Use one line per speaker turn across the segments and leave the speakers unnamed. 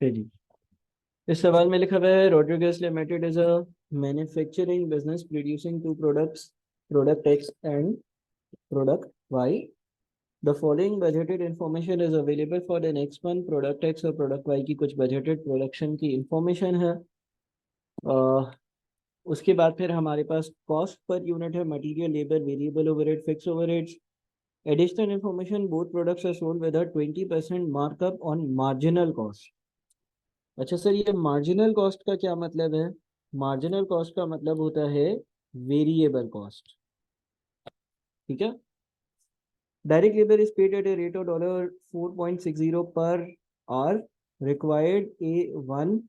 जी। इस सवाल में लिखा हुआ है Rodriguez Limited is a manufacturing business producing two products, product X and product Y. The following budgeted information is available for the next one. Product X और product Y की कुछ budgeted production की इंफॉर्मेशन है। अह, उसके बाद फिर हमारे पास कॉस्ट पर यूनिट है, material, labour, variable overhead, fix overheads. Additional information, both products are sold with a 20% markup on marginal cost. अच्छा सर, ये मार्जिनल कॉस्ट का क्या मतलब है? मार्जिनल कॉस्ट का मतलब होता है वेरिएबल कॉस्ट। ठीक है। Direct labour is paid at a rate of $4.60 per hour. Required A1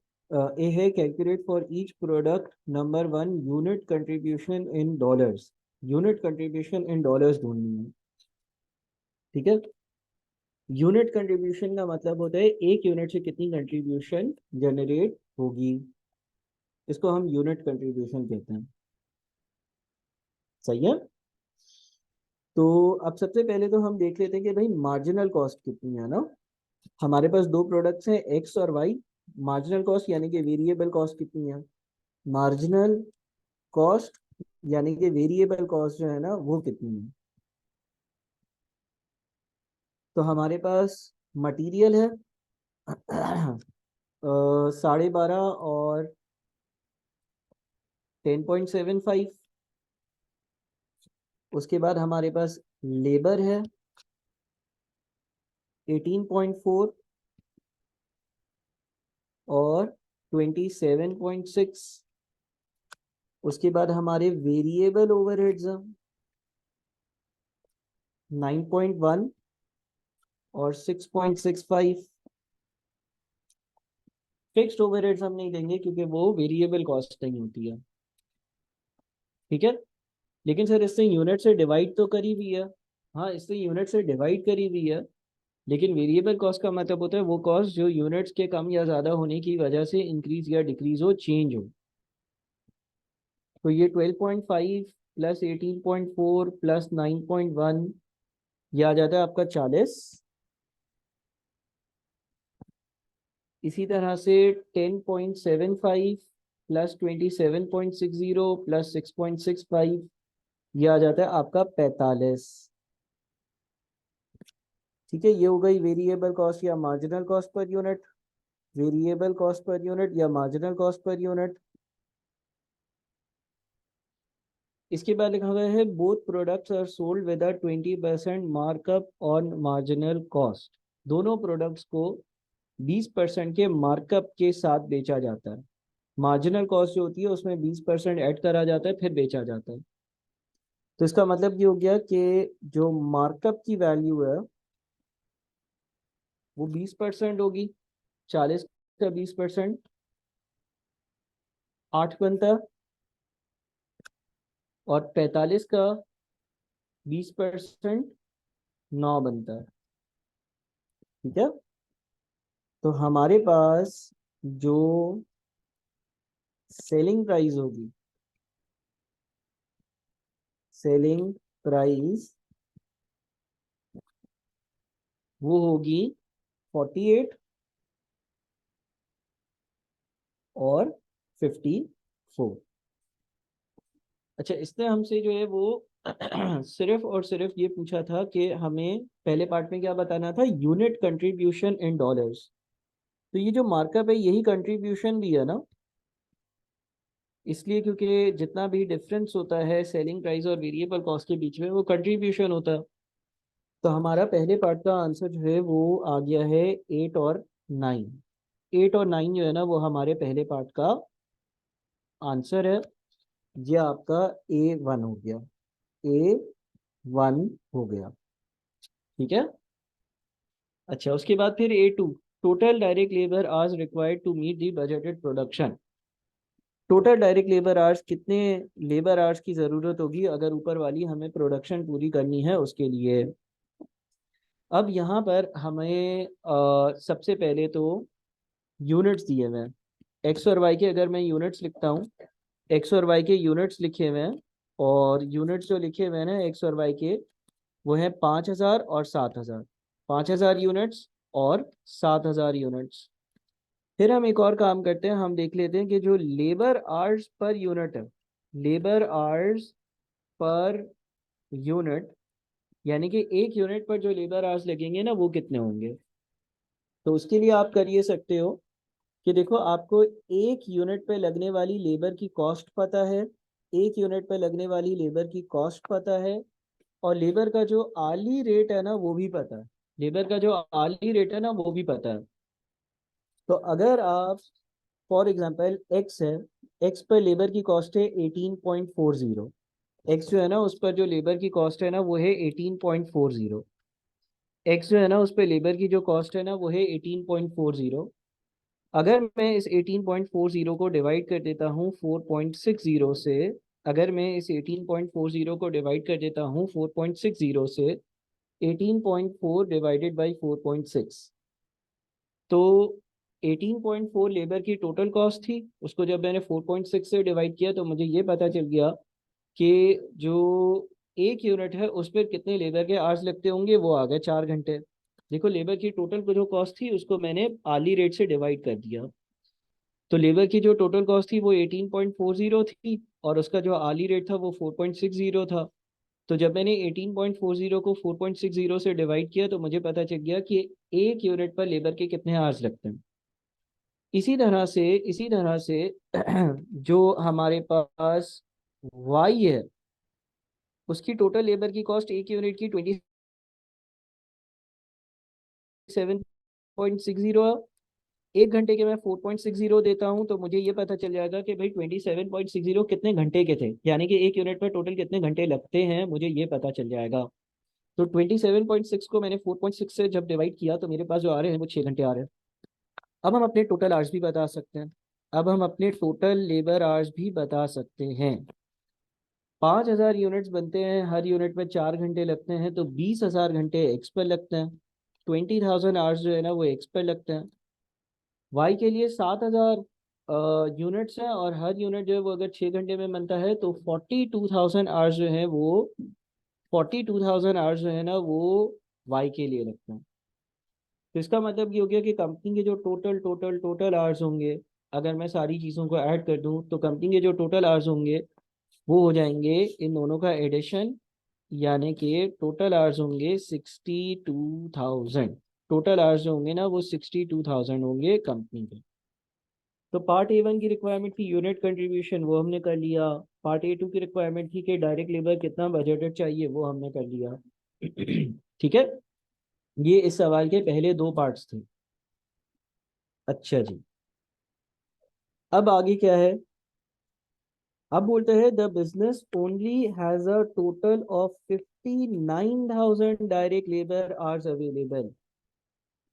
A है calculate for each product number one unit contribution in dollars. Unit contribution in dollars ढूंढनी है। ठीक है। यूनिट कंट्रीब्यूशन का मतलब होता है एक यूनिट से कितनी कंट्रीब्यूशन जनरेट होगी, इसको हम यूनिट कंट्रीब्यूशन कहते हैं। सही है। तो अब सबसे पहले तो हम देख लेते हैं कि भाई मार्जिनल कॉस्ट कितनी है ना। हमारे पास दो प्रोडक्ट्स हैं एक्स और वाई। मार्जिनल कॉस्ट यानी कि वेरिएबल कॉस्ट कितनी है? मार्जिनल कॉस्ट यानी कि वेरिएबल कॉस्ट जो है ना वो कितनी है? तो हमारे पास मटेरियल है 12.5 और 10.75। उसके बाद हमारे पास लेबर है 18.4 और 27.6। उसके बाद हमारे वेरिएबल ओवरहेड्स 9.1 और 6.65। फिक्स्ड ओवरहेड्स हम नहीं देंगे क्योंकि वो वेरिएबल कॉस्ट नहीं होती है। ठीक है। लेकिन सर इससे यूनिट से डिवाइड तो करी हुई है। हाँ, इससे यूनिट से डिवाइड करी हुई है। लेकिन वेरिएबल कॉस्ट का मतलब होता है वो कॉस्ट जो यूनिट्स के कम या ज़्यादा होने की वजह से इंक्रीज या डिक्रीज हो, चेंज हो। तो ये 12.5 प्लस 18.4 प्लस 9.1, ये आ जाता है आपका 40। इसी तरह से 10.75 प्लस 27.60 प्लस 6.65, ये आ जाता है आपका 45। ठीक है, ये हो गई वेरिएबल कॉस्ट या marginal cost per unit. Variable cost per unit या मार्जिनल कॉस्ट पर यूनिट। इसके बाद लिखा हुआ है both products are sold with a 20% markup on marginal cost. दोनों प्रोडक्ट्स को 20% के मार्कअप के साथ बेचा जाता है। मार्जिनल कॉस्ट जो होती है उसमें 20% ऐड करा जाता है फिर बेचा जाता है। तो इसका मतलब ये हो गया कि जो मार्कअप की वैल्यू है वो 20% होगी। 40 का 20% 8 बनता है, और 45 का 20% 9 बनता है। ठीक है। तो हमारे पास जो सेलिंग प्राइस होगी, सेलिंग प्राइस वो होगी 48 और 54। अच्छा, इसने हमसे जो है वो सिर्फ और सिर्फ ये पूछा था कि हमें पहले पार्ट में क्या बताना था, यूनिट कंट्रीब्यूशन इन डॉलर्स। तो ये जो मार्कअप है यही कंट्रीब्यूशन भी है ना। इसलिए क्योंकि जितना भी डिफरेंस होता है सेलिंग प्राइस और वेरिएबल कॉस्ट के बीच में वो कंट्रीब्यूशन होता है। तो हमारा पहले पार्ट का आंसर जो है वो आ गया है 8 और 9। 8 और 9 जो है ना वो हमारे पहले पार्ट का आंसर है। ये आपका A1 हो गया। A1 हो गया। ठीक है। अच्छा, उसके बाद फिर A2, total direct labour hours required to meet the budgeted production. Total direct labour hours, कितने लेबर आवर्स की ज़रूरत होगी अगर ऊपर वाली हमें प्रोडक्शन पूरी करनी है उसके लिए। अब यहाँ पर हमें सबसे पहले तो यूनिट्स दिए हुए हैं। एक्स और वाई के अगर मैं यूनिट्स लिखता हूँ, एक्स और वाई के यूनिट्स लिखे हुए हैं। और यूनिट्स जो लिखे हुए हैं ना एक्स और वाई के, वो हैं 5,000 और 7,000। 5,000 यूनिट्स और 7,000 यूनिट्स। फिर हम एक और काम करते हैं, हम देख लेते हैं कि जो लेबर आवर्स पर यूनिट है, लेबर आवर्स पर यूनिट, यानी कि एक यूनिट पर जो लेबर आवर्स लगेंगे ना वो कितने होंगे। तो उसके लिए आप कर ये सकते हो कि देखो, आपको एक यूनिट पे लगने वाली लेबर की कॉस्ट पता है, एक यूनिट पे लगने वाली लेबर की कॉस्ट पता है, और लेबर का जो आली रेट है ना वो भी पता है, लेबर का जो आली रेट है ना वो भी पता है। तो अगर आप फॉर एग्जांपल एक्स है, एक्स पर लेबर की कॉस्ट है 18.40, एक्स जो है ना उस पर जो लेबर की कॉस्ट है ना वो है 18.40, एक्स जो है ना उस पर लेबर की जो कॉस्ट है ना वो है 18.40। अगर मैं इस 18.40 को डिवाइड कर देता हूँ 4.60 से, अगर मैं इस 18.40 को डिवाइड कर देता हूँ 4.60 से, 18.4 डिवाइडेड बाई 4.6, तो 18.4 लेबर की टोटल कॉस्ट थी, उसको जब मैंने 4.6 से डिवाइड किया तो मुझे ये पता चल गया कि जो एक यूनिट है उस पर कितने लेबर के आवर्स लगते होंगे, वो आ गए 4 घंटे। देखो, लेबर की टोटल जो कॉस्ट थी उसको मैंने आली रेट से डिवाइड कर दिया, तो लेबर की जो टोटल कॉस्ट थी वो 18.40 थी, और उसका जो आली रेट था वो 4.60 था। तो जब मैंने 18.40 को 4.60 से डिवाइड किया तो मुझे पता चल गया कि एक यूनिट पर लेबर के कितने आवर्स लगते हैं। इसी तरह से जो हमारे पास वाई है, उसकी टोटल लेबर की कॉस्ट एक यूनिट की 27.60 है। एक घंटे के मैं 4.60 देता हूँ तो मुझे ये पता चल जाएगा कि भाई 27.60 कितने घंटे के थे, यानी कि एक यूनिट पर टोटल कितने घंटे लगते हैं, मुझे ये पता चल जाएगा। तो 27.6 को मैंने 4.6 से जब डिवाइड किया तो मेरे पास जो आ रहे हैं वो 6 घंटे आ रहे हैं। अब हम अपने टोटल आवर्स भी बता सकते हैं, अब हम अपने टोटल लेबर आवर्स भी बता सकते हैं। 5,000 यूनिट्स बनते हैं, हर यूनिट में 4 घंटे लगते हैं, तो 20,000 घंटे एक्स पर लगते हैं। 20,000 आवर्स जो है ना वो एक्स पर लगते हैं। वाई के लिए 7,000 यूनिट्स हैं, और हर यूनिट जो है वो अगर 6 घंटे में बनता है तो 42,000 आवर्स जो है वो 42,000 आवर्स जो है ना वो वाई के लिए लगते हैं। तो इसका मतलब ये हो गया कि कंपनी के जो टोटल टोटल टोटल आवर्स होंगे, अगर मैं सारी चीज़ों को ऐड कर दूं तो कंपनी के जो टोटल आवर्स होंगे वो हो जाएंगे इन दोनों का एडिशन, यानी कि टोटल आवर्स होंगे 62,000। टोटल आवर्स जो होंगे ना वो 62,000 होंगे कंपनी के। तो पार्ट ए 1 की रिक्वायरमेंट थी यूनिट कंट्रीब्यूशन, वो हमने कर लिया। पार्ट ए 2 की रिक्वायरमेंट थी कि डायरेक्ट लेबर कितना बजटेड चाहिए, वो हमने कर लिया। ठीक है, ये इस सवाल के पहले दो पार्ट्स थे। अच्छा जी, अब आगे क्या है। अब बोलते हैं the business only has a total of 59,000 direct labour hours available.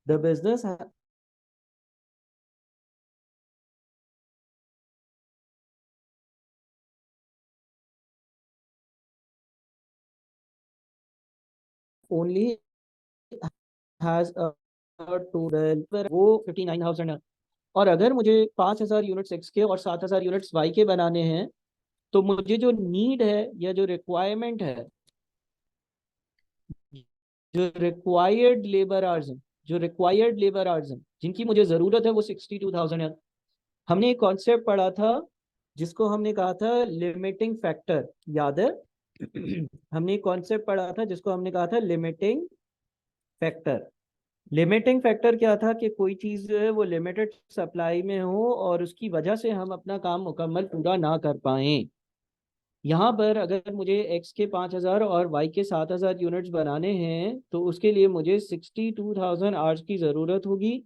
The business only has a total, वो 59,000 है। और अगर मुझे 5,000 यूनिट्स एक्स के और 7,000 यूनिट्स वाई के बनाने हैं, तो मुझे जो नीड है या जो रिक्वायरमेंट है, जो रिक्वायर्ड लेबर आवर्स हैं, जो रिक्वायर्ड लेबर आवर्स हैं जिनकी मुझे ज़रूरत है वो 62,000 है। हमने एक कॉन्सेप्ट पढ़ा था जिसको हमने कहा था लिमिटिंग फैक्टर, याद है? हमने एक कॉन्सेप्ट पढ़ा था जिसको हमने कहा था लिमिटिंग फैक्टर। लिमिटिंग फैक्टर क्या था कि कोई चीज़ जो है वो लिमिटेड सप्लाई में हो और उसकी वजह से हम अपना काम मुकम्मल पूरा ना कर पाएं। यहाँ पर अगर मुझे एक्स के 5,000 और वाई के 7,000 यूनिट्स बनाने हैं तो उसके लिए मुझे 62,000 आवर्स की ज़रूरत होगी,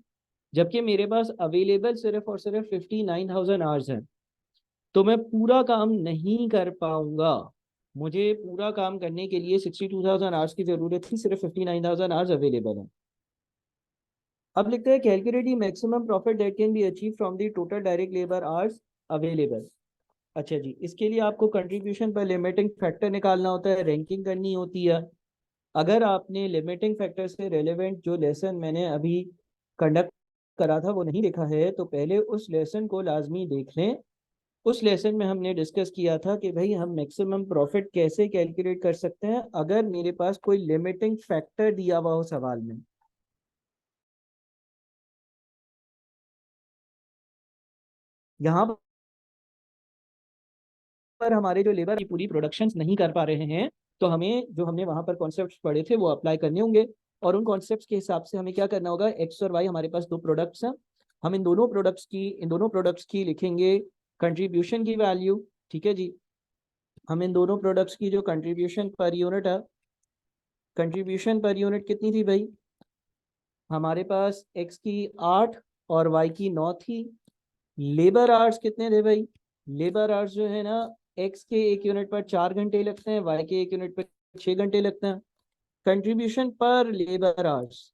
जबकि मेरे पास अवेलेबल सिर्फ और सिर्फ 59,000 आवर्स हैं। तो मैं पूरा काम नहीं कर पाऊंगा। मुझे पूरा काम करने के लिए 62,000 आवर्स की ज़रूरत थी, सिर्फ 59,000 आवर्स अवेलेबल हैं। अब लिखते हैं calculate the maximum profit that can be achieve from the total direct labour hours available. अच्छा जी, इसके लिए आपको कंट्रीब्यूशन पर लिमिटिंग फैक्टर निकालना होता है, रैंकिंग करनी होती है। अगर आपने लिमिटिंग फैक्टर से रेलेवेंट जो लेसन मैंने अभी कंडक्ट करा था वो नहीं देखा है तो पहले उस लेसन को लाजमी देख लें। उस लेसन में हमने डिस्कस किया था कि भाई हम मैक्सिमम प्रॉफिट कैसे कैलकुलेट कर सकते हैं अगर मेरे पास कोई लिमिटिंग फैक्टर दिया हुआ हो सवाल में। यहाँ पर हमारे जो लेबर की पूरी प्रोडक्शन नहीं कर पा रहे हैं, तो हमें जो हमने वहां पर कॉन्सेप्ट पढ़े थे वो अप्लाई करने होंगे। और उन कॉन्सेप्ट्स के हिसाब से हमें क्या करना होगा, एक्स और वाई हमारे पास दो प्रोडक्ट्स हैं, हम इन दोनों प्रोडक्ट्स की लिखेंगे कंट्रीब्यूशन की वैल्यू। ठीक है जी, हम इन दोनों प्रोडक्ट्स की जो कंट्रीब्यूशन पर यूनिट है, कंट्रीब्यूशन पर यूनिट कितनी थी भाई, हमारे पास एक्स की 8 और वाई की 9 थी। लेबर आवर्स कितने थे भाई, लेबर आवर्स जो है ना, एक्स के एक यूनिट पर 4 घंटे लगते हैं, वाई के एक यूनिट पर 6 घंटे लगते हैं। कंट्रीब्यूशन पर लेबर आवर्स,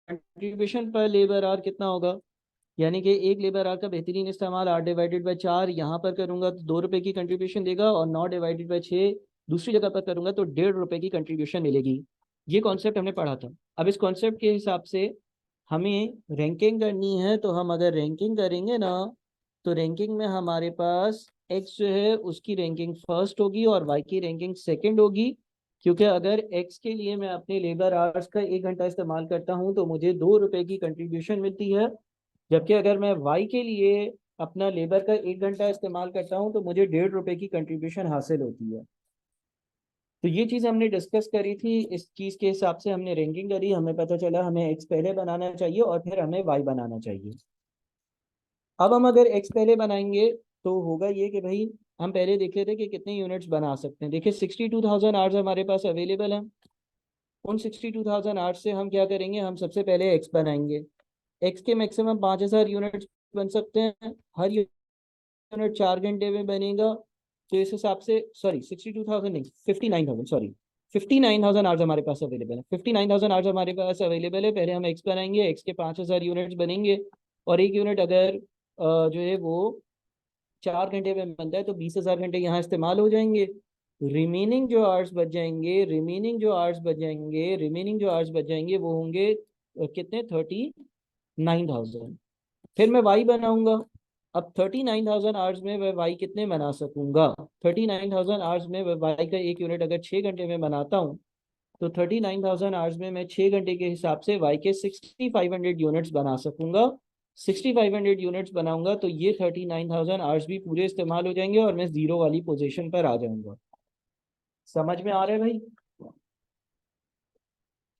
कंट्रीब्यूशन पर लेबर आवर कितना होगा, यानी कि एक लेबर आवर का बेहतरीन इस्तेमाल 8/4 यहाँ पर करूंगा तो 2 रुपए की कंट्रीब्यूशन देगा, और 9/6 दूसरी जगह पर करूंगा तो 1.5 रुपए की कंट्रीब्यूशन मिलेगी। ये कॉन्सेप्ट हमने पढ़ा था। अब इस कॉन्सेप्ट के हिसाब से हमें रैंकिंग करनी है, तो हम अगर रैंकिंग करेंगे ना, तो रैंकिंग में हमारे पास एक्स जो है उसकी रैंकिंग फर्स्ट होगी और वाई की रैंकिंग सेकंड होगी। क्योंकि अगर एक्स के लिए मैं अपने लेबर आवर्स का 1 घंटा इस्तेमाल करता हूं तो मुझे 2 रुपए की कंट्रीब्यूशन मिलती है, जबकि अगर मैं वाई के लिए अपना लेबर का 1 घंटा इस्तेमाल करता हूं तो मुझे 1.5 रुपए की कंट्रीब्यूशन हासिल होती है। तो ये चीज़ हमने डिस्कस करी थी, इस चीज़ के हिसाब से हमने रैंकिंग करी, हमें पता चला हमें एक्स पहले बनाना चाहिए और फिर हमें वाई बनाना चाहिए। अब हम अगर एक्स पहले बनाएंगे तो होगा ये कि भाई हम पहले देख लेते कि कितने यूनिट्स बना सकते हैं। देखिए 62,000 आवर्स हमारे पास अवेलेबल हैं। उन 62,000 आवर्स से हम क्या करेंगे, हम सबसे पहले एक्स बनाएंगे। एक्स के मैक्सिमम 5,000 यूनिट्स बन सकते हैं, हर यूनिट 4 घंटे में बनेगा। तो इस हिसाब से सॉरी 62,000 नहीं, 59,000, सॉरी 59,000 आवर्स हमारे पास अवेलेबल है। 59,000 आवर्स हमारे पास अवेलेबल है। पहले हम एक्स बनाएंगे, एक्स के 5,000 यूनिट्स बनेंगे, और एक यूनिट अगर जो है वो 4 घंटे में बनता है तो 20,000 घंटे यहाँ इस्तेमाल हो जाएंगे। रिमेनिंग जो आवर्स बच जाएंगे वो होंगे कितने, 39,000। फिर मैं वाई बनाऊंगा। अब 39,000 आवर्स में मैं वाई कितने बना सकूंगा, 39,000 आवर्स में वाई का एक यूनिट अगर 6 घंटे में बनाता हूँ, तो 39,000 आवर्स में मैं 6 घंटे के हिसाब से वाई के 6,500 यूनिट्स बना सकूंगा। 6,500 यूनिट्स बनाऊंगा तो ये 39,000 आवर्स भी पूरे इस्तेमाल हो जाएंगे और मैं जीरो वाली पोजीशन पर आ जाऊंगा। समझ में आ रहा है भाई?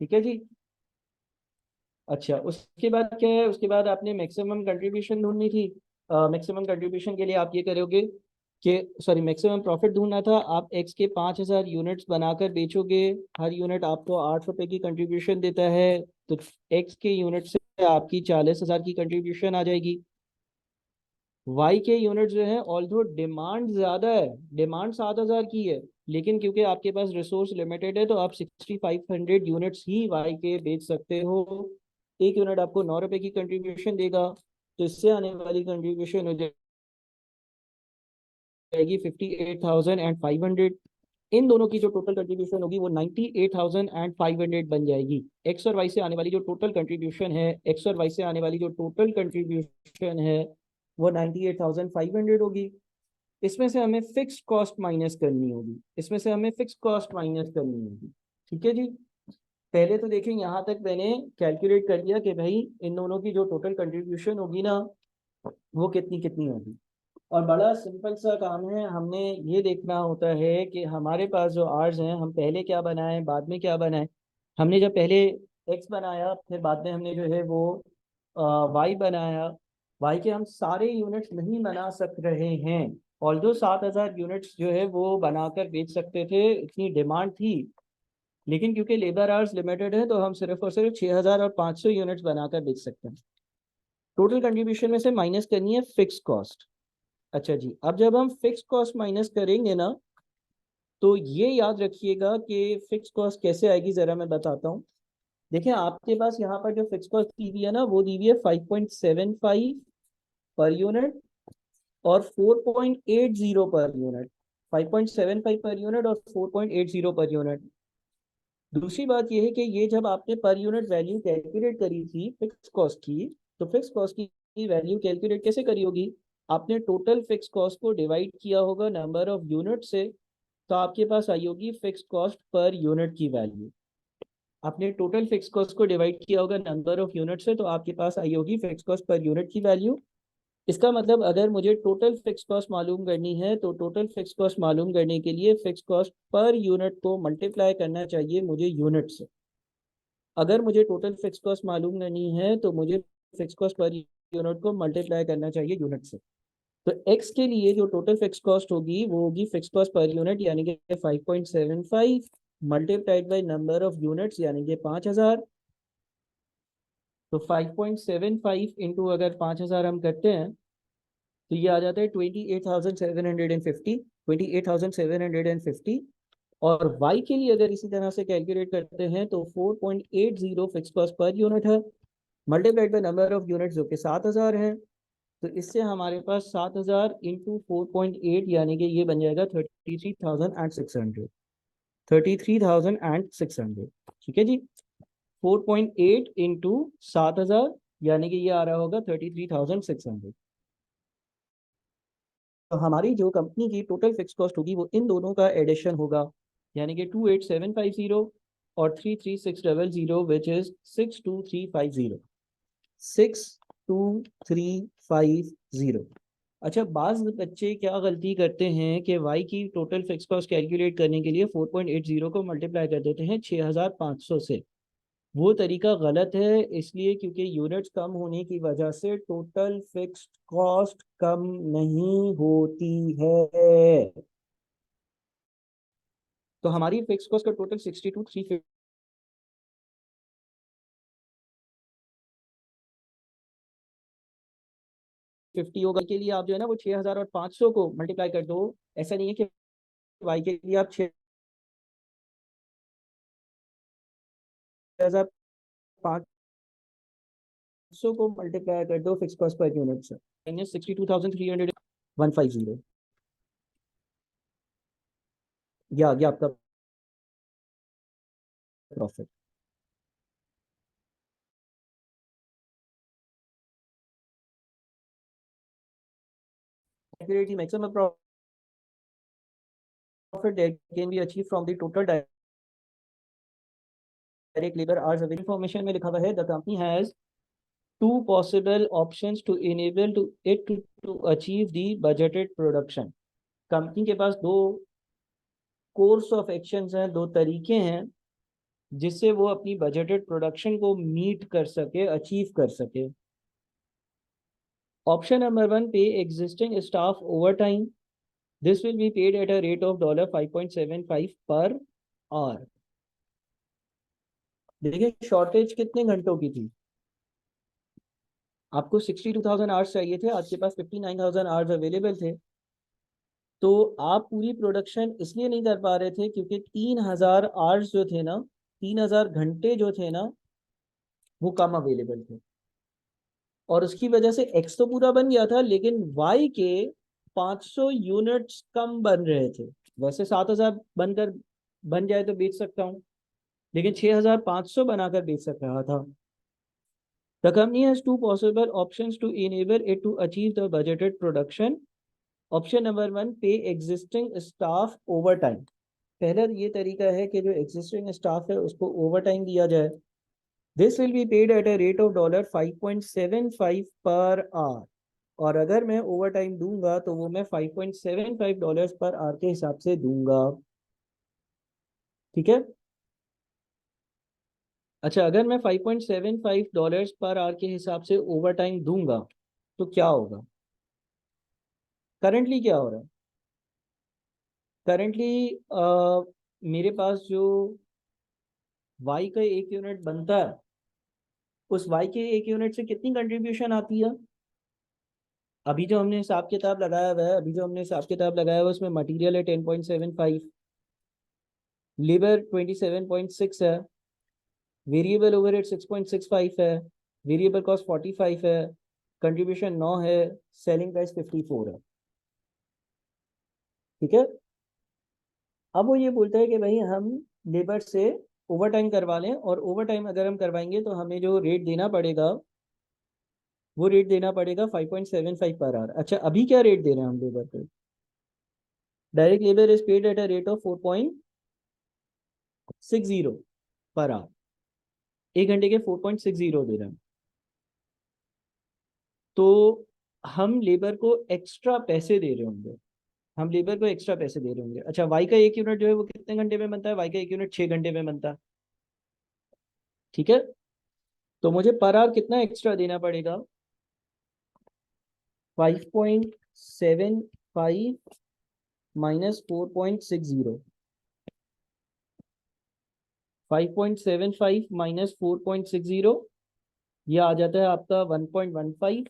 ठीक है जी। अच्छा, उसके बाद क्या है, उसके बाद आपने मैक्सिमम कंट्रीब्यूशन ढूंढनी थी। मैक्सिमम कंट्रीब्यूशन के लिए आप ये करोगे कि सॉरी मैक्सिमम प्रॉफिट ढूंढना था। आप एक्स के 5,000 यूनिट्स बनाकर बेचोगे, हर यूनिट आपको 8 रुपए की कंट्रीब्यूशन देता है, तो एक्स के यूनिट से आपकी 40,000 की कंट्रीब्यूशन आ जाएगी। वाई के यूनिट जो है, ऑल्दो डिमांड ज्यादा है, डिमांड 7,000 की है, लेकिन क्योंकि आपके पास रिसोर्स लिमिटेड है तो आप 6,500 यूनिट्स ही वाई के बेच सकते हो। एक यूनिट आपको 9 रुपए की कंट्रीब्यूशन देगा, तो इससे आने वाली कंट्रीब्यूशन हो जाएगी 58,500। इन दोनों की जो टोटल कंट्रीब्यूशन होगी वो 98,500 बन जाएगी। एक्स और वाई से आने वाली जो टोटल कंट्रीब्यूशन है, एक्स और वाई से आने वाली जो टोटल कंट्रीब्यूशन है वो 98,500 होगी। इसमें से हमें फिक्स्ड कॉस्ट माइनस करनी होगी, इसमें से हमें फिक्स्ड कॉस्ट माइनस करनी होगी। ठीक है जी। पहले तो देखें, यहाँ तक मैंने कैलकुलेट कर लिया कि भाई इन दोनों की जो टोटल कंट्रीब्यूशन होगी ना वो कितनी कितनी होगी। और बड़ा सिंपल सा काम है, हमने ये देखना होता है कि हमारे पास जो आर्स हैं हम पहले क्या बनाएं बाद में क्या बनाएं। हमने जब पहले एक्स बनाया फिर बाद में हमने जो है वो वाई बनाया। वाई के हम सारे यूनिट्स नहीं बना सक रहे हैं, ऑल्दो 7,000 यूनिट्स जो है वो बनाकर बेच सकते थे, इतनी डिमांड थी, लेकिन क्योंकि लेबर आवर्स लिमिटेड है तो हम सिर्फ और सिर्फ 6,500 यूनिट्स बनाकर बेच सकते हैं। टोटल कंट्रीब्यूशन में से माइनस करनी है फिक्स कॉस्ट। अच्छा जी, अब जब हम फिक्स कॉस्ट माइनस करेंगे ना, तो ये याद रखिएगा कि फिक्स कॉस्ट कैसे आएगी, जरा मैं बताता हूँ। देखिए आपके पास यहाँ पर जो फिक्स कॉस्ट दी हुई है ना, वो दी हुई है 5.75 पर यूनिट और 4.80 पर यूनिट। 5.75 पर यूनिट और 4.80 पर यूनिट। दूसरी बात यह है कि ये जब आपने पर यूनिट वैल्यू कैलकुलेट करी थी फिक्स कॉस्ट की, तो फिक्स कॉस्ट की वैल्यू कैलकुलेट कैसे करी होगी, आपने टोटल फिक्स कॉस्ट को डिवाइड किया होगा नंबर ऑफ यूनिट से, तो आपके पास आई होगी फिक्स कॉस्ट पर यूनिट की वैल्यू। आपने टोटल फिक्स कॉस्ट को डिवाइड किया होगा नंबर ऑफ यूनिट से, तो आपके पास आई होगी फिक्स कॉस्ट पर यूनिट की वैल्यू। इसका मतलब अगर मुझे टोटल फिक्स कॉस्ट मालूम करनी है तो टोटल फिक्स कॉस्ट मालूम करने के लिए फिक्स कॉस्ट पर यूनिट को मल्टीप्लाई करना चाहिए मुझे यूनिट से। अगर मुझे टोटल फिक्स कॉस्ट मालूम करनी है तो मुझे फिक्स कॉस्ट पर यूनिट को मल्टीप्लाई करना चाहिए यूनिट से। तो x के लिए जो टोटल फिक्स कॉस्ट होगी वो होगी फिक्स कॉस्ट पर यूनिट यानी कि 5.75 multiplied by number of units यानी कि 5000। तो 5.75 इंटू अगर 5000 हम करते हैं तो ये आ जाता है 28,750। 28,750। और y के लिए अगर इसी तरह से कैलकुलेट करते हैं तो 4.80 फिक्स कॉस्ट पर यूनिट है multiplied by number of unit जो कि 7000 है। तो इससे हमारे पास 7000 इंटू 4.8 यानी कि ये बन जाएगा 33,600। 33,600। ठीक है जी। 4.8 इंटू 7000 यानी कि ये आ रहा होगा 33,600। तो हमारी जो कंपनी की टोटल फिक्स कॉस्ट होगी वो इन दोनों का एडिशन होगा यानी कि 28750 और 33600 विच इज 62350। 62350। अच्छा, बाज बच्चे क्या गलती करते हैं कि y की टोटल फिक्स कॉस्ट कैलकुलेट करने के लिए 4.80 को मल्टीप्लाई कर देते हैं 6500 से। वो तरीका गलत है इसलिए क्योंकि यूनिट्स कम होने की वजह से टोटल फिक्स्ड कॉस्ट कम नहीं होती है। तो हमारी फिक्स कॉस्ट का टोटल 62,350 होगा। के लिए आप जो है ना वो 6000 और 500 को मल्टीप्लाई कर दो। ऐसा नहीं है कि वाई के लिए आप 6500 को मल्टीप्लाई कर दो फिक्स कॉस्ट पर यूनिट से। 62,300 ये आ गया आपका profit. Maximum profit that can be achieved from the total direct labor hours available। information में लिखा हुआ है the company has two possible options to enable to it to achieve the budgeted production। Company के पास दो course of actions हैं, दो तरीके हैं जिससे वो अपनी बजटेड प्रोडक्शन को मीट कर सके, अचीव कर सके। ऑप्शन नंबर 1, पे existing staff over time. This will be paid at a rate of $5.75 per hour. देखिए शॉर्टेज कितने घंटों की थी, आपको 62,000 आवर्स चाहिए थे, आपके पास 59,000 आवर्स अवेलेबल थे। तो आप पूरी प्रोडक्शन इसलिए नहीं कर पा रहे थे क्योंकि 3,000 आवर्स जो थे ना, 3,000 घंटे जो थे ना वो कम अवेलेबल थे। और उसकी वजह से एक्स तो पूरा बन गया था लेकिन वाई के 500 यूनिट्स कम बन रहे थे। वैसे 7,000 बनकर बन जाए तो बेच सकता हूँ लेकिन 6,500 बनाकर बेच सक रहा था। The company has two possible options to enable it to achieve the budgeted production। Option number 1, पे एग्जिस्टिंग स्टाफ ओवर टाइम। पहला ये तरीका है कि जो एग्जिस्टिंग स्टाफ है उसको ओवर टाइम दिया जाए। This will be paid at a rate of $5.75 per hour. और अगर मैं ओवर टाइम दूंगा तो वो मैं $5.75 पर आवर के हिसाब से दूंगा। ठीक है। अच्छा, अगर मैं $5.75 पर आवर के हिसाब से ओवर टाइम दूंगा तो क्या होगा? करंटली क्या हो रहा है? करंटली मेरे पास जो वाई का एक यूनिट बनता है उस वाई के एक यूनिट से कितनी कंट्रीब्यूशन आती है? अभी जो हमने हिसाब किताब लगाया हुआ है, उसमें मटेरियल है 10.75, लेबर 27.6 है, वेरिएबल ओवरहेड 6.65 है, वेरिएबल कॉस्ट 45 है, कंट्रीब्यूशन 9 है, सेलिंग प्राइस 54 है। ठीक है। अब वो ये बोलता है कि भाई हम लेबर से ओवर टाइम करवा लें और ओवर टाइम अगर हम करवाएंगे तो हमें जो रेट देना पड़ेगा वो रेट देना पड़ेगा 5.75 पर आवर। अच्छा, अभी क्या रेट दे रहे हैं हम लेबर को? Direct labour is paid at a rate of 4.60 per our. एक घंटे के 4.60 दे रहे हैं। तो हम लेबर को एक्स्ट्रा पैसे दे रहे होंगे, हम लेबर को एक्स्ट्रा पैसे दे रहे होंगे। अच्छा, वाई का एक यूनिट जो है वो कितने घंटे में बनता है? वाई का एक यूनिट 6 घंटे में बनता है। ठीक है, तो मुझे पर आवर कितना एक्स्ट्रा देना पड़ेगा? 5.75 माइनस 4.60। 5.75 माइनस 4.60, ये आ जाता है आपका 1.15।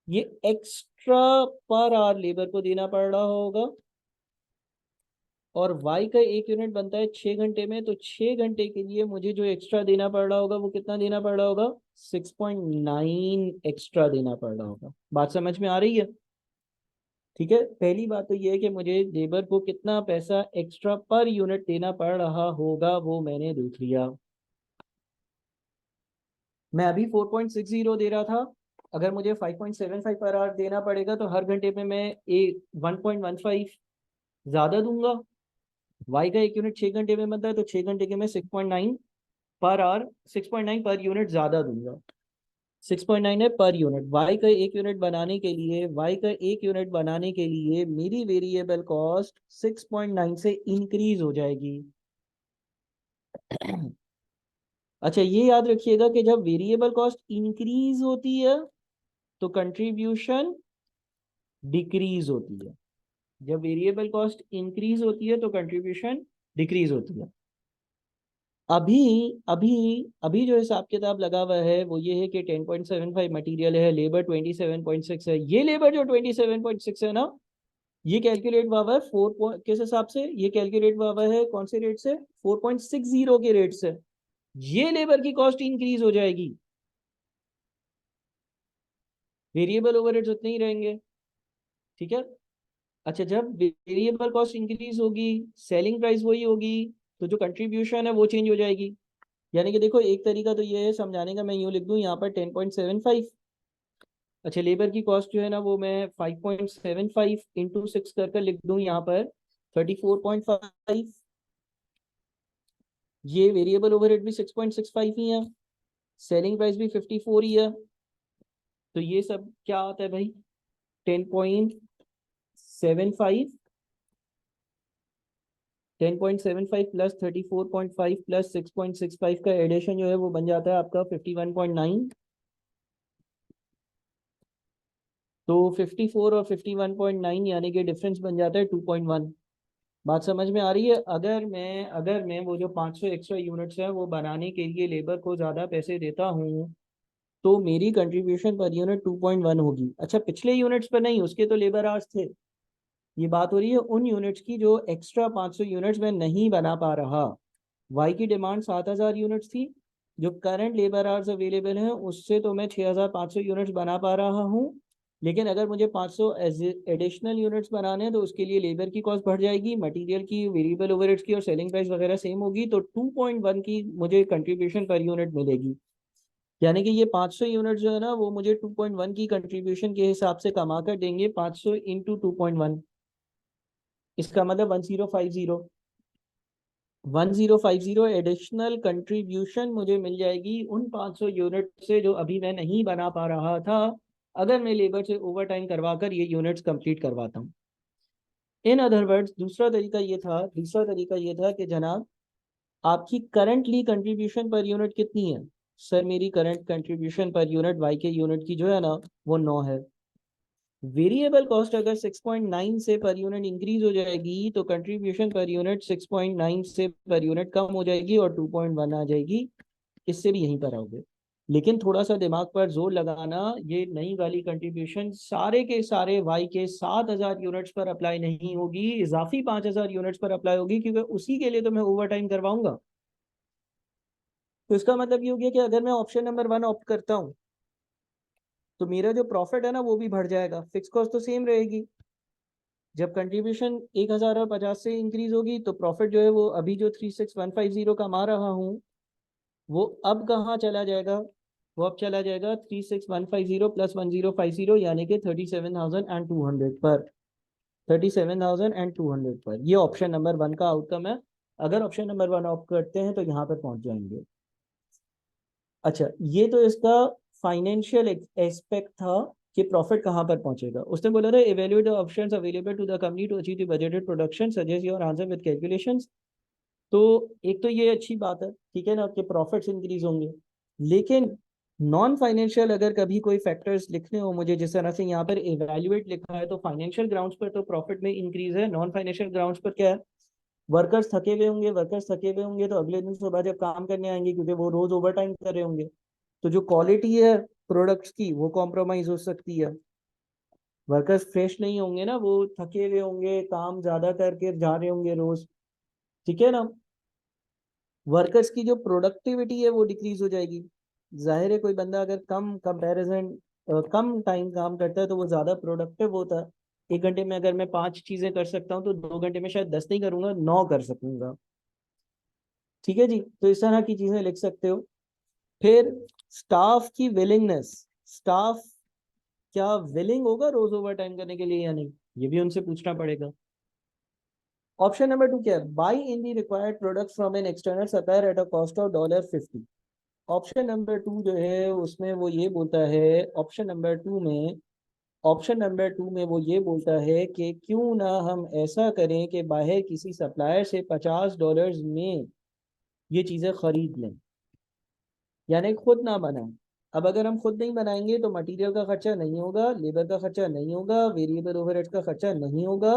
ये एक्स्ट्रा पर आवर लेबर को देना पड़ रहा होगा। और y का एक यूनिट बनता है 6 घंटे में, तो 6 घंटे के लिए मुझे जो एक्स्ट्रा देना पड़ रहा होगा वो कितना देना पड़ रहा होगा? 6.9 एक्स्ट्रा देना पड़ रहा होगा। बात समझ में आ रही है? ठीक है, पहली बात तो ये है कि मुझे लेबर को कितना पैसा एक्स्ट्रा पर यूनिट देना पड़ रहा होगा वो मैंने देख लिया। मैं अभी 4.60 दे रहा था, अगर मुझे 5.75 पर आवर देना पड़ेगा तो हर घंटे में मैं 1.15 ज्यादा दूंगा। वाई का एक यूनिट 6 घंटे में बनता है, तो 6 घंटे के मैं 6.9 पर आवर, 6.9 पर यूनिट ज्यादा दूंगा। 6.9 है पर यूनिट। वाई का एक यूनिट बनाने के लिए, वाई का एक यूनिट बनाने के लिए मेरी वेरिएबल कॉस्ट 6.9 से इंक्रीज हो जाएगी। अच्छा, ये याद रखिएगा कि जब वेरिएबल कॉस्ट इंक्रीज होती है तो कंट्रीब्यूशन डिक्रीज होती है। जब वेरिएबल कॉस्ट इंक्रीज होती है तो कंट्रीब्यूशन डिक्रीज होती है। अभी अभी अभी जो हिसाब किताब लगा हुआ है वो ये है कि 10.75 मटेरियल है, लेबर 27.6 है। ये लेबर जो 27.6 है ना, ये कैलकुलेट हुआ हुआ है किस हिसाब से? ये कैलकुलेट हुआ हुआ है कौन से रेट से? 4.60 के रेट से। ये लेबर की कॉस्ट इंक्रीज हो जाएगी, वेरिएबल ओवरहेड्स उतने ही रहेंगे। ठीक है। अच्छा, जब वेरिएबल कॉस्ट इंक्रीज होगी, सेलिंग प्राइस वही होगी, तो जो कंट्रीब्यूशन है वो चेंज हो जाएगी। यानी कि देखो, एक तरीका तो ये है समझाने का, मैं यूँ लिख दूँ यहाँ पर 10.75। अच्छा, लेबर की कॉस्ट जो है ना वो मैं 5.75 इंटू 6 कर कर लिख दूँ यहाँ पर 34.5। ये वेरिएबल ओवरहेड भी 6.65 ही है, सेलिंग प्राइस भी 54 ही है। तो ये सब क्या आता है भाई? 10.75, 10.75 प्लस 34.5 प्लस 6.65 का एडिशन जो है वो बन जाता है आपका 51.9। तो 54 और 51.9 यानी कि डिफरेंस बन जाता है 2.1। बात समझ में आ रही है? अगर मैं वो जो 500 एक्स्ट्रा यूनिट्स हैं वो बनाने के लिए लेबर को ज़्यादा पैसे देता हूँ तो मेरी कंट्रीब्यूशन पर यूनिट 2.1 होगी। अच्छा, पिछले यूनिट्स पर नहीं, उसके तो लेबर आवर्स थे। ये बात हो रही है उन यूनिट्स की जो एक्स्ट्रा 500 यूनिट्स में नहीं बना पा रहा। वाई की डिमांड 7,000 यूनिट्स थी, जो करंट लेबर आवर्स अवेलेबल हैं उससे तो मैं 6,500 यूनिट्स बना पा रहा हूँ। लेकिन अगर मुझे 500 एडिशनल यूनिट्स बनाने हैं तो उसके लिए लेबर की कॉस्ट बढ़ जाएगी, मटेरियल की, वेरिएबल ओवरहेड्स की और सेलिंग प्राइस वगैरह सेम होगी, तो 2.1 की मुझे कंट्रीब्यूशन पर यूनिट मिलेगी। यानी कि ये 500 यूनिट जो है ना वो मुझे 2.1 की कंट्रीब्यूशन के हिसाब से कमा कर देंगे। 500 इंटू 2.1, इसका मतलब 1050। 1050 एडिशनल कंट्रीब्यूशन मुझे मिल जाएगी उन 500 यूनिट से जो अभी मैं नहीं बना पा रहा था, अगर मैं लेबर से ओवर टाइम करवा कर ये यूनिट्स कंप्लीट करवाता हूँ। इन अदर वर्ड्स, दूसरा तरीका ये था कि जनाब, आपकी करंटली कंट्रीब्यूशन पर यूनिट कितनी है? सर, मेरी current contribution per unit Y के यूनिट की जो है ना वो 9 है। वेरिएबल कॉस्ट अगर 6.9 से पर यूनिट इंक्रीज हो जाएगी तो कंट्रीब्यूशन पर यूनिट 6.9 से पर यूनिट कम हो जाएगी और 2.1 आ जाएगी। इससे भी यहीं पर आओगे। लेकिन थोड़ा सा दिमाग पर जोर लगाना, ये नई वाली कंट्रीब्यूशन सारे के सारे वाई के 7,000 यूनिट्स पर अप्लाई नहीं होगी, इजाफी 5,000 यूनिट्स पर अप्लाई होगी, क्योंकि उसी के लिए तो मैं ओवर टाइम करवाऊंगा। तो इसका मतलब ये हो गया कि अगर मैं ऑप्शन नंबर 1 ऑप्ट करता हूँ तो मेरा जो प्रॉफिट है ना वो भी बढ़ जाएगा, फिक्स कॉस्ट तो सेम रहेगी। जब कंट्रीब्यूशन 1,050 से इंक्रीज होगी तो प्रॉफिट जो है वो अभी जो 36,150 कमा रहा हूँ वो अब कहाँ चला जाएगा? वो अब चला जाएगा 36,150 प्लस 1,050 यानी कि 37,200 पर। 37,200 पर ये ऑप्शन नंबर 1 का आउटकम है। अगर ऑप्शन नंबर 1 ऑप्ट करते हैं तो यहाँ पर पहुंच जाएंगे। अच्छा, ये तो इसका फाइनेंशियल एस्पेक्ट था कि प्रॉफिट कहाँ पर पहुंचेगा। उसने बोला था evaluate the options available to the company to achieve the budgeted production, suggest your answer with calculations. तो एक तो ये अच्छी बात है, ठीक है ना, कि प्रॉफिट्स इंक्रीज होंगे। लेकिन नॉन फाइनेंशियल अगर कभी कोई फैक्टर्स लिखने हो मुझे, जिस तरह से यहाँ पर इवेल्युएट लिखा है, तो फाइनेंशियल ग्राउंड्स पर तो प्रॉफिट में इंक्रीज है, नॉन फाइनेंशियल ग्राउंड्स पर क्या है, वर्कर्स थके हुए होंगे, वर्कर्स थके हुए होंगे तो अगले दिन सुबह जब काम करने आएंगे, क्योंकि वो रोज ओवर टाइम कर रहे होंगे, तो जो क्वालिटी है प्रोडक्ट्स की वो कॉम्प्रोमाइज हो सकती है। वर्कर्स फ्रेश नहीं होंगे ना, वो थके हुए होंगे, काम ज्यादा करके जा रहे होंगे रोज, ठीक है ना। वर्कर्स की जो प्रोडक्टिविटी है वो डिक्रीज हो जाएगी। जाहिर है कोई बंदा अगर कम टाइम काम करता है तो वो ज्यादा प्रोडक्टिव होता है। 1 घंटे में अगर मैं 5 चीजें कर सकता हूँ तो 2 घंटे में शायद 10 नहीं करूंगा, 9 कर सकूंगा। ठीक है जी, तो इस तरह की चीजें लिख सकते हो। फिर स्टाफ की विलिंगनेस, स्टाफ क्या विलिंग होगा रोज ओवर टाइम करने के लिए या नहीं, ये भी उनसे पूछना पड़ेगा। ऑप्शन नंबर 2 क्या है, by in the required product from an external supplier at a cost of $50। Option number 2 जो है उसमें वो ये बोलता है, ऑप्शन नंबर 2 में वो ये बोलता है कि क्यों ना हम ऐसा करें कि बाहर किसी सप्लायर से $50 में ये चीजें खरीद लें, यानी खुद ना बनाएं। अब अगर हम खुद नहीं बनाएंगे तो मटेरियल का खर्चा नहीं होगा, लेबर का खर्चा नहीं होगा, वेरिएबल ओवरहेड्स का खर्चा नहीं होगा,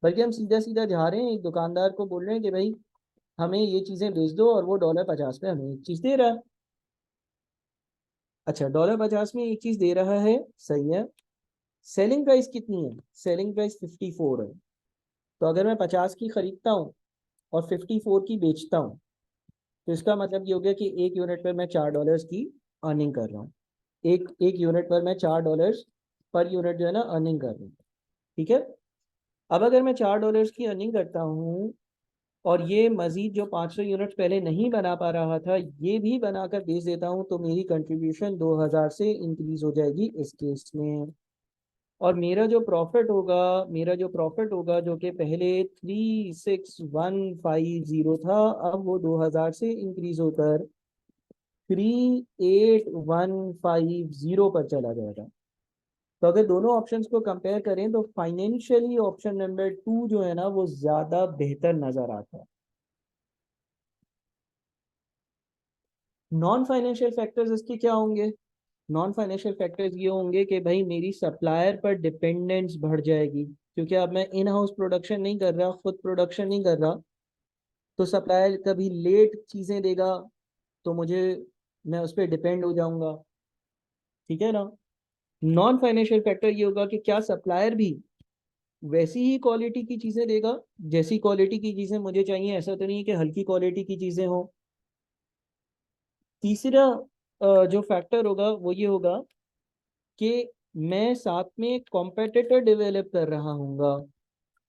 बल्कि हम सीधा सीधा जा रहे हैं एक दुकानदार को बोल रहे हैं कि भाई हमें ये चीजें बेच दो, और वो $50 में हमें एक चीज दे रहा है। अच्छा, $50 में एक चीज दे रहा है, सही है। सेलिंग प्राइस कितनी है, सेलिंग प्राइस 54 है। तो अगर मैं 50 की खरीदता हूँ और 54 की बेचता हूँ, तो इसका मतलब ये हो गया कि एक यूनिट पर मैं $4 की अर्निंग कर रहा हूँ। एक एक यूनिट पर मैं $4 पर यूनिट जो है ना अर्निंग कर रहा हूँ, ठीक है। अब अगर मैं $4 की अर्निंग करता हूँ और ये मजीद जो 500 यूनिट पहले नहीं बना पा रहा था ये भी बनाकर बेच देता हूँ, तो मेरी कंट्रीब्यूशन 2000 से इंक्रीज हो जाएगी इस केस में। और मेरा जो प्रॉफिट होगा जो कि पहले 36150 था, अब वो 2000 से इंक्रीज होकर 38150 पर चला जाएगा। तो अगर दोनों ऑप्शंस को कंपेयर करें तो फाइनेंशियली ऑप्शन नंबर 2 जो है ना वो ज्यादा बेहतर नजर आता है। नॉन फाइनेंशियल फैक्टर्स इसके क्या होंगे, नॉन फाइनेंशियल फैक्टर्स ये होंगे कि भाई मेरी सप्लायर पर डिपेंडेंस बढ़ जाएगी, क्योंकि अब मैं इन हाउस प्रोडक्शन नहीं कर रहा, खुद प्रोडक्शन नहीं कर रहा, तो सप्लायर कभी लेट चीजें देगा तो मैं उस पर डिपेंड हो जाऊंगा, ठीक है ना। नॉन फाइनेंशियल फैक्टर ये होगा कि क्या सप्लायर भी वैसी ही क्वालिटी की चीजें देगा, जैसी क्वालिटी की चीजें मुझे चाहिए, ऐसा तो नहीं है कि हल्की क्वालिटी की चीजें हो। तीसरा जो फैक्टर होगा वो ये होगा कि मैं साथ में कॉम्पिटिटर डेवलप कर रहा हूँगा,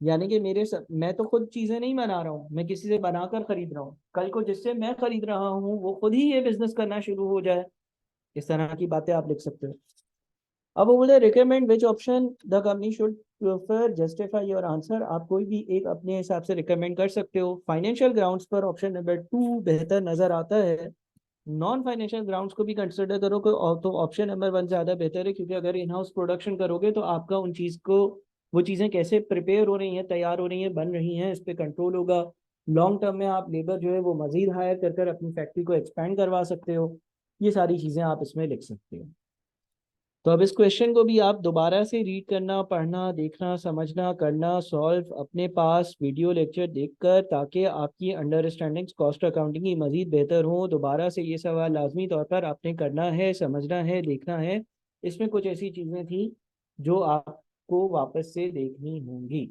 यानी कि मैं तो खुद चीजें नहीं बना रहा हूँ, मैं किसी से बनाकर खरीद रहा हूँ, कल को जिससे मैं खरीद रहा हूँ वो खुद ही ये बिजनेस करना शुरू हो जाए। इस तरह की बातें आप लिख सकते हो। अब वो बोले recommend which option the company should prefer, justify your answer. आप कोई भी एक अपने हिसाब से रिकमेंड कर सकते हो। फाइनेंशियल ग्राउंड्स पर ऑप्शन नंबर 2 बेहतर नजर आता है। नॉन फाइनेंशियल ग्राउंड्स को भी कंसिडर करो तो ऑप्शन नंबर 1 ज्यादा बेहतर है, क्योंकि अगर इन हाउस प्रोडक्शन करोगे तो आपका उन चीज को वो चीजें कैसे प्रिपेयर हो रही हैं, तैयार हो रही हैं, बन रही हैं, इस पर कंट्रोल होगा। लॉन्ग टर्म में आप लेबर जो है वो मजीद हायर कर कर अपनी फैक्ट्री को एक्सपेंड करवा सकते हो। ये सारी चीजें आप इसमें लिख सकते हो। तो अब इस क्वेश्चन को भी आप दोबारा से रीड करना, पढ़ना, देखना, समझना, करना सॉल्व अपने पास वीडियो लेक्चर देखकर, ताकि आपकी अंडरस्टैंडिंग कॉस्ट अकाउंटिंग की मजीद बेहतर हो। दोबारा से ये सवाल लाजमी तौर पर आपने करना है, समझना है, देखना है। इसमें कुछ ऐसी चीज़ें थी जो आपको वापस से देखनी होंगी।